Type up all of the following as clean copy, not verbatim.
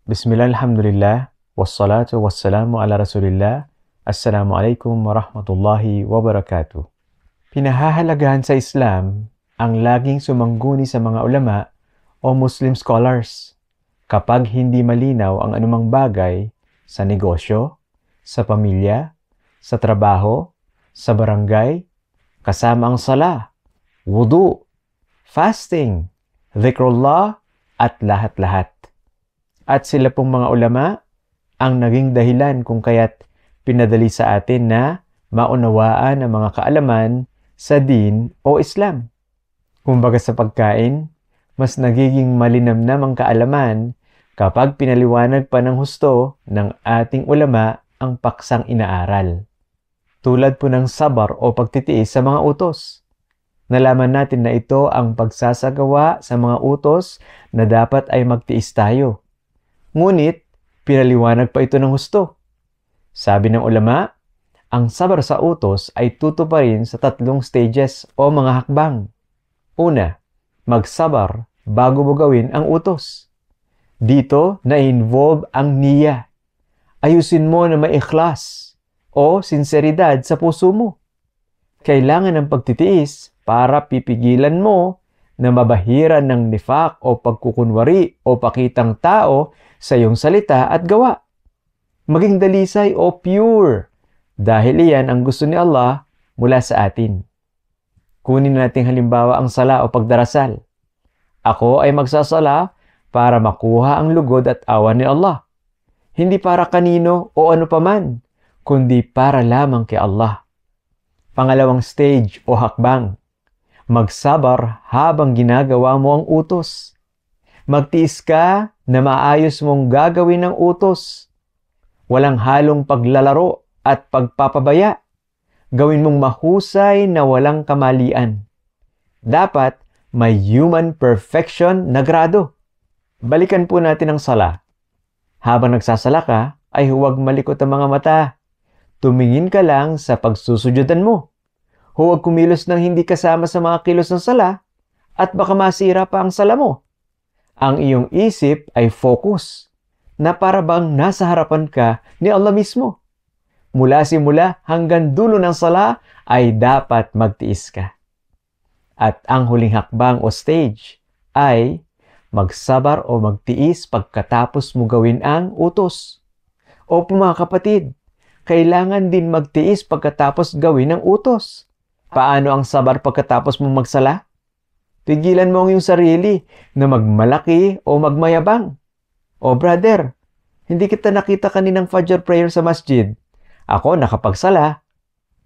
Bismillah, alhamdulillah, wassalatu wassalamu ala rasulillah. Assalamualaikum warahmatullahi wabarakatuh. Pinahahalagahan sa Islam ang laging sumangguni sa mga ulama o Muslim scholars kapag hindi malinaw ang anumang bagay sa negosyo, sa pamilya, sa trabaho, sa barangay, kasama ang sala, wudu, fasting, dhikrullah, at lahat-lahat. At sila pong mga ulama ang naging dahilan kung kaya't pinadali sa atin na maunawaan ang mga kaalaman sa din o Islam. Kumbaga sa pagkain, mas nagiging malinamnam ang kaalaman kapag pinaliwanag pa ng husto ng ating ulama ang paksang inaaral. Tulad po ng sabar o pagtitiis sa mga utos. Nalaman natin na ito ang pagsasagawa sa mga utos na dapat ay magtiis tayo. Ngunit, pinaliwanag pa ito ng husto. Sabi ng ulama, ang sabar sa utos ay tutuparin sa 3 stages o mga hakbang. Una, magsabar bago mo gawin ang utos. Dito, na-involve ang niya. Ayusin mo na may ikhlas o sinseridad sa puso mo. Kailangan ng pagtitiis para pipigilan mo na mabahiran ng nifaq o pagkukunwari o pakitang tao sa iyong salita at gawa. Maging dalisay o pure dahil iyan ang gusto ni Allah mula sa atin. Kunin natin halimbawa ang sala o pagdarasal. Ako ay magsasala para makuha ang lugod at awan ni Allah. Hindi para kanino o ano paman, kundi para lamang kay Allah. Pangalawang stage o hakbang. Magsabar habang ginagawa mo ang utos. Magtiis ka na maayos mong gagawin ang utos. Walang halong paglalaro at pagpapabaya. Gawin mong mahusay na walang kamalian. Dapat may human perfection na grado. Balikan po natin ang sala. Habang nagsasala ka, ay huwag malikot ang mga mata. Tumingin ka lang sa pagsusujudan mo. Huwag kumilos ng hindi kasama sa mga kilos ng sala at baka masira pa ang sala mo. Ang iyong isip ay focus na para bang nasa harapan ka ni Allah mismo. Mula simula hanggang dulo ng sala ay dapat magtiis ka. At ang huling hakbang o stage ay magsabar o magtiis pagkatapos mo gawin ang utos. O mga kapatid, kailangan din magtiis pagkatapos gawin ang utos. Paano ang sabar pagkatapos mong magsala? Pigilan mo ang iyong sarili na magmalaki o magmayabang. O brother, hindi kita nakita kaninang Fajr prayer sa masjid. Ako nakapagsala.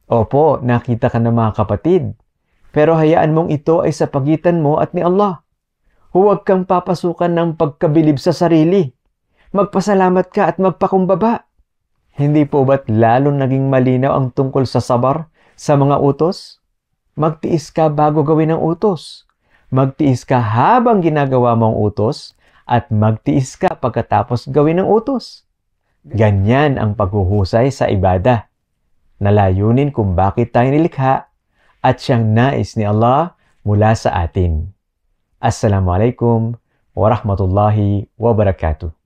Opo, nakita ka ng mga kapatid. Pero hayaan mong ito ay sa pagitan mo at ni Allah. Huwag kang papasukan ng pagkabilib sa sarili. Magpasalamat ka at magpakumbaba. Hindi po ba't lalong naging malinaw ang tungkol sa sabar sa mga utos? Magtiis ka bago gawin ang utos. Magtiis ka habang ginagawa mo ang utos at magtiis ka pagkatapos gawin ang utos. Ganyan ang paghuhusay sa ibada. Nalayunin kung bakit tayo nilikha at siyang nais ni Allah mula sa atin. Assalamualaikum warahmatullahi wabarakatuh.